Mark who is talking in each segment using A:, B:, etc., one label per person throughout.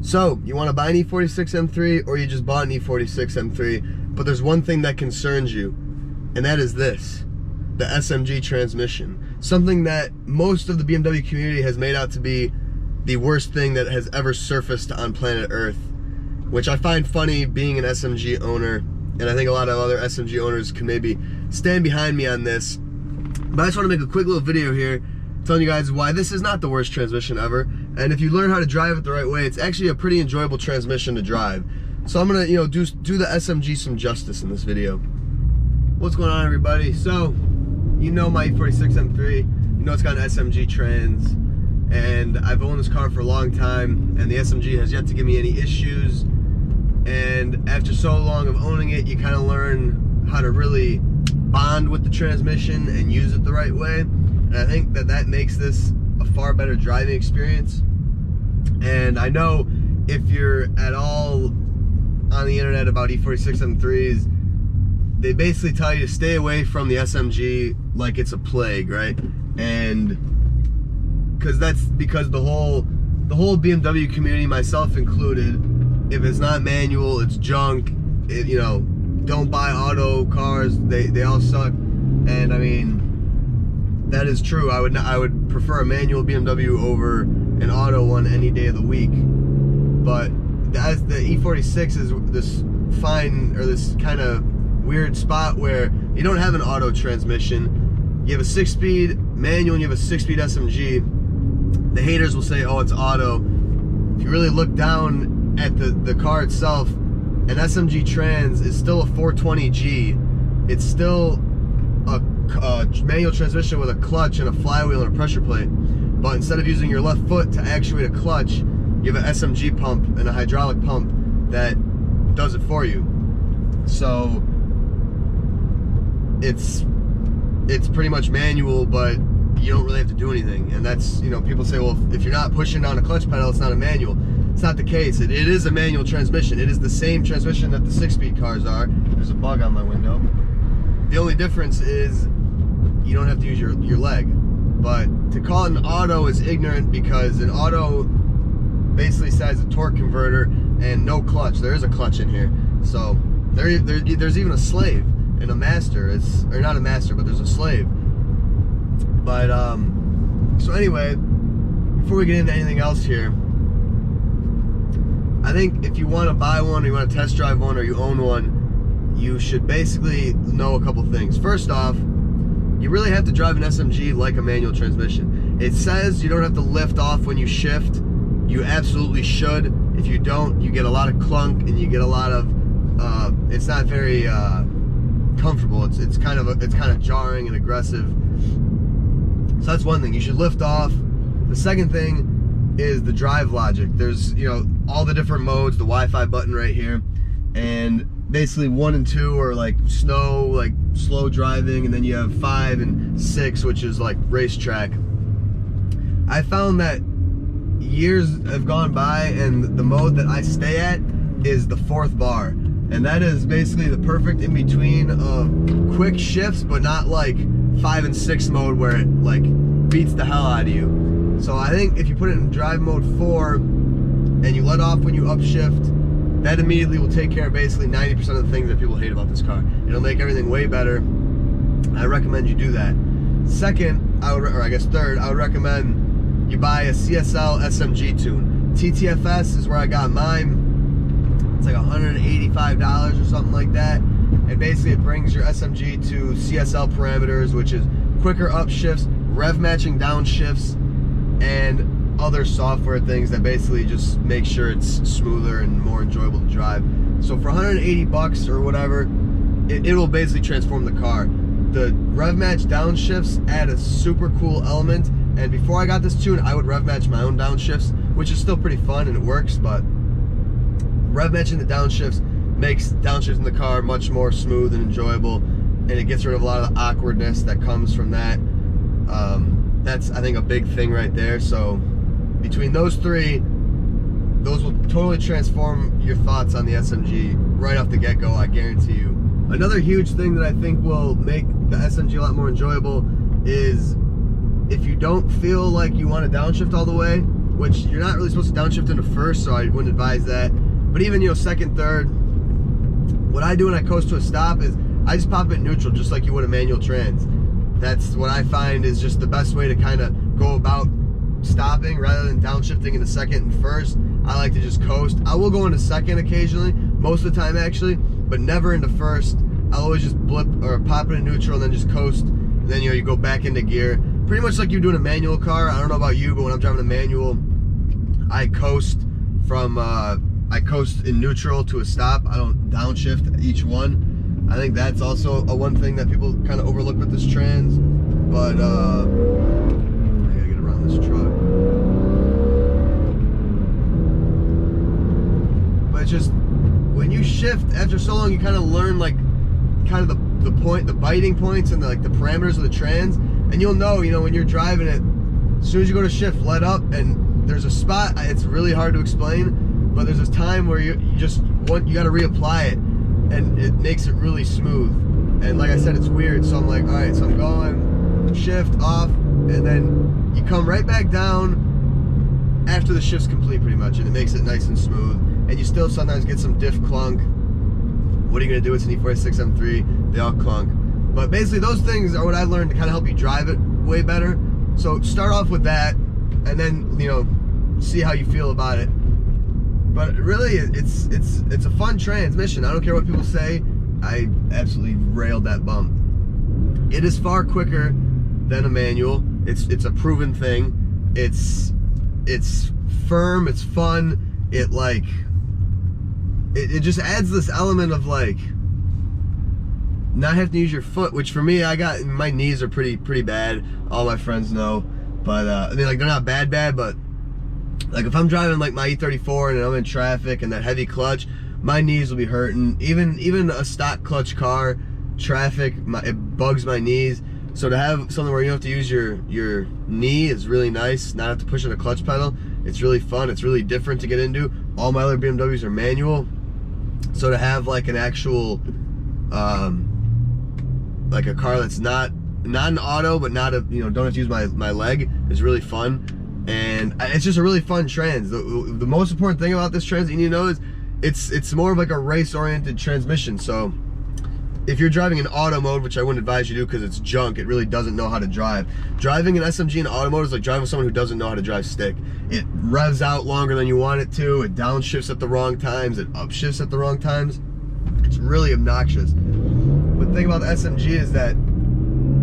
A: So, you want to buy an E46 M3 or you just bought an E46 M3, but there's one thing that concerns you, and that is this, the SMG transmission. Something that most of the BMW community has made out to be the worst thing that has ever surfaced on planet Earth, which I find funny being an SMG owner, and I think a lot of other SMG owners can maybe stand behind me on this. But I just want to make a quick little video here telling you guys why this is not the worst transmission ever, and if you learn how to drive it the right way, it's actually a pretty enjoyable transmission to drive. So I'm gonna, do the SMG some justice in this video. What's going on, everybody? So, you know my E46 M3, you know it's got an SMG trans, and I've owned this car for a long time, and the SMG has yet to give me any issues. And after so long of owning it, you kind of learn how to really bond with the transmission and use it the right way. And I think that makes this a far better driving experience. And I know if you're at all on the internet about E46 M3s, they basically tell you to stay away from the SMG like it's a plague, right? And because the whole BMW community, myself included, if it's not manual, it's junk. Don't buy auto cars. They all suck. And I mean, that is true. I would prefer a manual BMW over an auto one any day of the week. But as the E46 is this kind of weird spot where you don't have an auto transmission. You have a 6-speed manual and you have a 6-speed SMG. The haters will say, oh, it's auto. If you really look down at the car itself, an SMG trans is still a 420G. It's still a manual transmission with a clutch and a flywheel and a pressure plate. But instead of using your left foot to actuate a clutch, you have an SMG pump and a hydraulic pump that does it for you. So it's pretty much manual, but you don't really have to do anything. And that's, people say, well, if you're not pushing down a clutch pedal, it's not a manual. It's not the case. It is a manual transmission. It is the same transmission that the 6-speed cars are. There's a bug on my window. The only difference is you don't have to use your leg. But to call it an auto is ignorant, because an auto basically says a torque converter and no clutch. There is a clutch in here. So there's even a slave and a master. Or not a master, but there's a slave. But so anyway, before we get into anything else here, I think if you want to buy one, or you want to test drive one, or you own one, you should basically know a couple things. First off, you really have to drive an SMG like a manual transmission. It says you don't have to lift off when you shift. You absolutely should. If you don't, you get a lot of clunk, and you get a lot of it's not very comfortable. It's kind of jarring and aggressive. So that's one thing. You should lift off. The second thing is the drive logic. There's all the different modes, the Wi-Fi button right here, and basically 1 and 2 are like snow, like slow driving, and then you have 5 and 6, which is like racetrack. I found that years have gone by, and the mode that I stay at is the 4th bar, and that is basically the perfect in between of quick shifts, but not like 5 and 6 mode where it like beats the hell out of you. So I think if you put it in drive mode 4 and you let off when you upshift, that immediately will take care of basically 90% of the things that people hate about this car. It'll make everything way better. I recommend you do that. Second, third, I would recommend you buy a CSL SMG tune. TTFS is where I got mine. It's like $185 or something like that. And basically it brings your SMG to CSL parameters, which is quicker upshifts, rev matching downshifts, and other software things that basically just make sure it's smoother and more enjoyable to drive. So for 180 bucks or whatever, it will basically transform the car. The rev match downshifts add a super cool element, and before I got this tune, I would rev match my own downshifts, which is still pretty fun and it works, but rev matching the downshifts makes downshifting the car much more smooth and enjoyable, and it gets rid of a lot of the awkwardness that comes from that. That's, I think, a big thing right there. So between those three, those will totally transform your thoughts on the SMG right off the get-go, I guarantee you. Another huge thing that I think will make the SMG a lot more enjoyable is if you don't feel like you want to downshift all the way, which you're not really supposed to downshift into first, so I wouldn't advise that. But even, you know, second, third, what I do when I coast to a stop is I just pop it in neutral, just like you would a manual trans. That's what I find is just the best way to kind of go about stopping rather than downshifting into second and first. I like to just coast. I will go into second occasionally, most of the time actually, but never into first. I'll always just blip or pop it in neutral and then just coast. And then, you know, you go back into gear. Pretty much like you're doing a manual car. I don't know about you, but when I'm driving a manual, I coast from, I coast in neutral to a stop. I don't downshift each one. I think that's also a one thing that people kind of overlook with this trans. But, I gotta get around this truck. But it's just, when you shift after so long, you kind of learn like, kind of the biting points and the parameters of the trans, and you'll know, you know, when you're driving it, as soon as you go to shift, let up, and there's a spot, it's really hard to explain, but there's this time where you got to reapply it, and it makes it really smooth. And like I said, it's weird, so I'm like, all right, so I'm going shift off, and then you come right back down after the shift's complete pretty much, and it makes it nice and smooth. And you still sometimes get some diff clunk. What are you gonna do? It's an E46 M3, they all clunk. But basically those things are what I learned to kind of help you drive it way better. So start off with that, and then, you know, see how you feel about it. But really, it's a fun transmission. I don't care what people say. I absolutely railed that bump. It is far quicker than a manual. It's a proven thing. It's firm. It's fun. It just adds this element of like not having to use your foot, which for me, my knees are pretty bad. All my friends know, but I mean, like, they're not bad, but like if I'm driving like my E34 and I'm in traffic and that heavy clutch, my knees will be hurting. Even a stock clutch car, traffic, it bugs my knees. So to have something where you don't have to use your knee is really nice. Not have to push on a clutch pedal. It's really fun. It's really different to get into. All my other BMWs are manual. So to have like an actual, like a car that's not an auto, but not a, you know, don't have to use my leg, is really fun. And it's just a really fun trans. The most important thing about this trans that you need to know is it's more of like a race-oriented transmission. So if you're driving in auto mode, which I wouldn't advise you do because it's junk, it really doesn't know how to drive. Driving an SMG in auto mode is like driving with someone who doesn't know how to drive stick. It revs out longer than you want it to, it downshifts at the wrong times, it upshifts at the wrong times. It's really obnoxious. But the thing about the SMG is that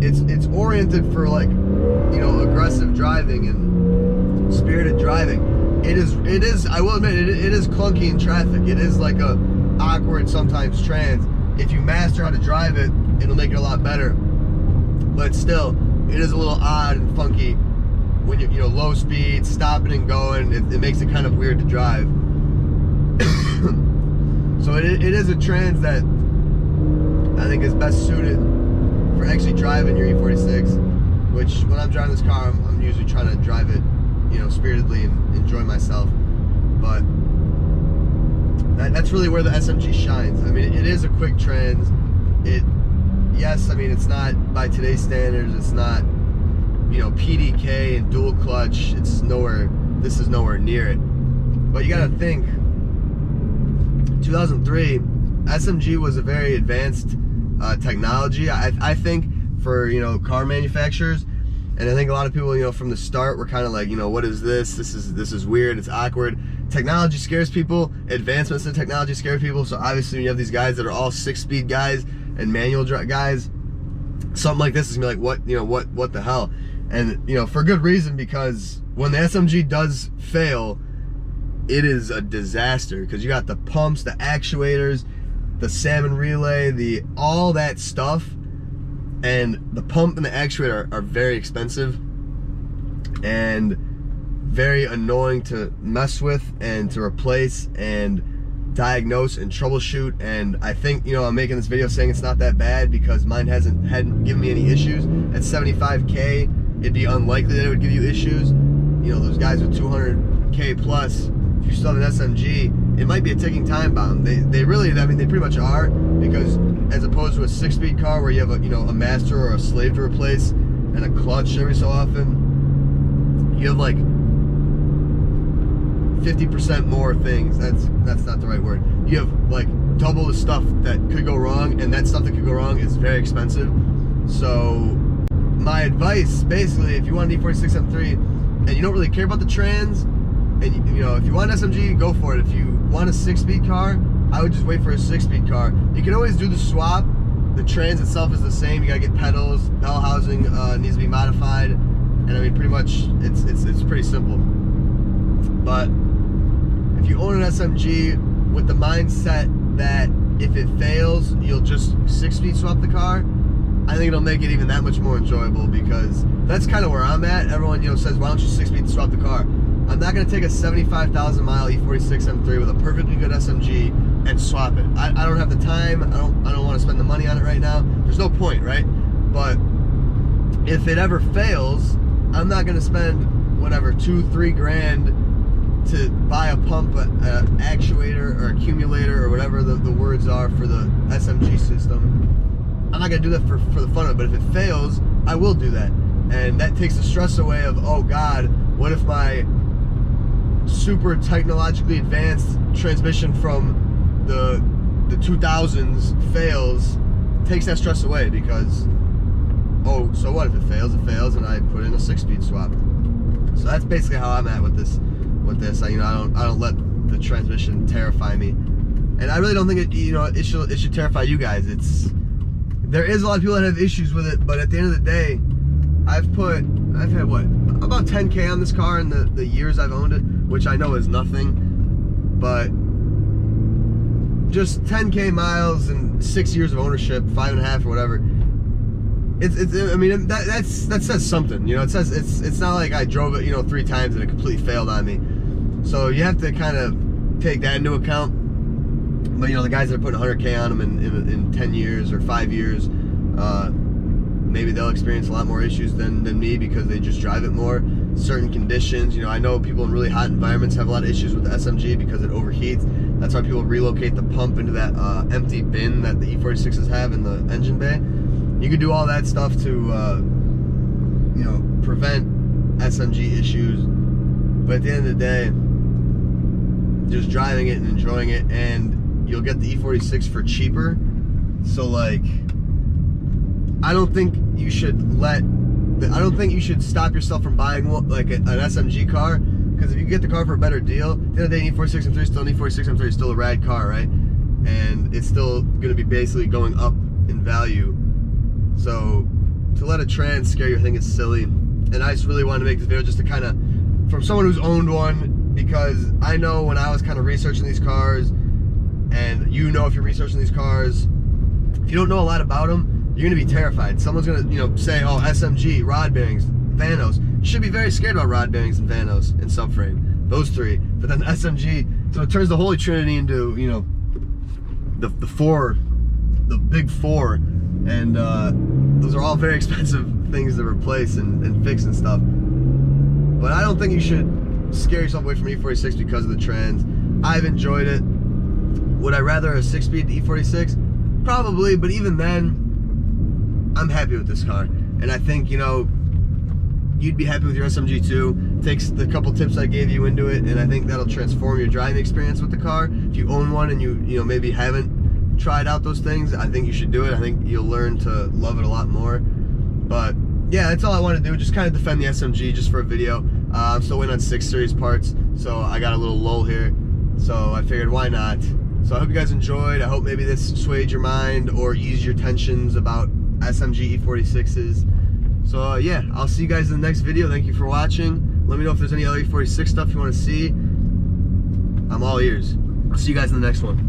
A: it's oriented for, like, you know, aggressive driving and spirited driving. It is, I will admit, it is clunky in traffic. It is like a awkward sometimes trans. If you master how to drive it, it'll make it a lot better. But still, it is a little odd and funky when you know, low speed, stopping and going. It makes it kind of weird to drive. So it is a trans that I think is best suited for actually driving your E46. Which, when I'm driving this car, I'm usually trying to drive it, you know, spiritedly and enjoy myself. But that's really where the SMG shines. I mean, it is a quick trans. Yes, I mean, it's not, by today's standards, it's not, you know, PDK and dual clutch. This is nowhere near it. But you gotta think, 2003, SMG was a very advanced technology, I think, for, you know, car manufacturers. And I think a lot of people, you know, from the start were kind of like, you know, what is this? This is weird, it's awkward. Technology scares people, advancements in technology scare people, so obviously when you have these guys that are all 6-speed guys and manual guys, something like this is gonna be like, what the hell? And, you know, for good reason, because when the SMG does fail, it is a disaster, because you got the pumps, the actuators, the salmon relay, all that stuff, and the pump and the actuator are very expensive and very annoying to mess with and to replace and diagnose and troubleshoot. And I think, you know, I'm making this video saying it's not that bad because mine hadn't given me any issues. At 75K, it'd be unlikely that it would give you issues. You know, those guys with 200K plus, if you still have an SMG, it might be a ticking time bomb. They really, I mean, they pretty much are, because as opposed to a 6-speed car where you have a master or a slave to replace and a clutch every so often, you have like 50% more things. That's not the right word. You have like double the stuff that could go wrong, and that stuff that could go wrong is very expensive. So my advice, basically, if you want an E46 M3 and you don't really care about the trans, and you know, if you want an SMG, go for it. If you want a 6-speed car, I would just wait for a 6-speed car. You can always do the swap. The trans itself is the same. You gotta get pedals, bell housing needs to be modified, and I mean, pretty much it's pretty simple. But if you own an SMG with the mindset that if it fails, you'll just 6-speed swap the car, I think it'll make it even that much more enjoyable, because that's kind of where I'm at. Everyone, you know, says, why don't you 6-speed swap the car? I'm not going to take a 75,000 mile E46 M3 with a perfectly good SMG and swap it. I don't have the time. I don't want to spend the money on it right now. There's no point, right? But if it ever fails, I'm not going to spend whatever, $2-3 grand to buy a pump, an actuator or accumulator or whatever the words are for the SMG system. I'm not going to do that for the fun of it. But if it fails, I will do that. And that takes the stress away of, oh God, what if my super technologically advanced transmission from the 2000s fails? Takes that stress away, because, oh, so what if it fails? It fails, and I put in a 6-speed swap. So that's basically how I'm at with this. You know, I don't let the transmission terrify me, and I really don't think it should terrify you guys. There is a lot of people that have issues with it, but at the end of the day, I've had what, about 10K on this car in the years I've owned it, which I know is nothing, but just 10K miles and 6 years of ownership, 5.5 or whatever. I mean, that says something, you know. It says it's not like I drove it, you know, 3 times and it completely failed on me. So you have to kind of take that into account. But you know, the guys that are putting 100K on them in 10 years or 5 years, maybe they'll experience a lot more issues than me, because they just drive it more. Certain conditions, you know, I know people in really hot environments have a lot of issues with the SMG because it overheats. That's why people relocate the pump into that empty bin that the E46s have in the engine bay. You can do all that stuff to, you know, prevent SMG issues. But at the end of the day, just driving it and enjoying it, and you'll get the E46 for cheaper. So like, I don't think you should stop yourself from buying like an SMG car, because if you get the car for a better deal, at the end of the day, E46 M3 is still an E46 M3, is still a rad car, right? And it's still going to be basically going up in value. So to let a trans scare you, I think it's silly. And I just really wanted to make this video just to kind of, from someone who's owned one, because I know when I was kind of researching these cars, and you know, if you're researching these cars, if you don't know a lot about them, you're gonna be terrified. Someone's gonna, you know, say, oh, SMG, rod bearings, Vanos. You should be very scared about rod bearings and Vanos and subframe, those 3. But then the SMG, so it turns the Holy Trinity into, you know, the big 4, and those are all very expensive things to replace and fix and stuff. But I don't think you should scare yourself away from E46 because of the trans. I've enjoyed it. Would I rather a 6-speed E46? Probably, but even then, I'm happy with this car. And I think, you know, you'd be happy with your SMG too. Takes the couple tips I gave you into it, and I think that'll transform your driving experience with the car. If you own one and you know, maybe haven't tried out those things, I think you should do it. I think you'll learn to love it a lot more. But yeah, that's all I want to do, just kind of defend the SMG just for a video. I'm still waiting on 6 Series parts, so I got a little lull here. So I figured, why not? So I hope you guys enjoyed. I hope maybe this swayed your mind or eased your tensions about SMG E46s. So yeah, I'll see you guys in the next video. Thank you for watching. Let me know if there's any other E46 stuff you want to see. I'm all ears. I'll see you guys in the next one.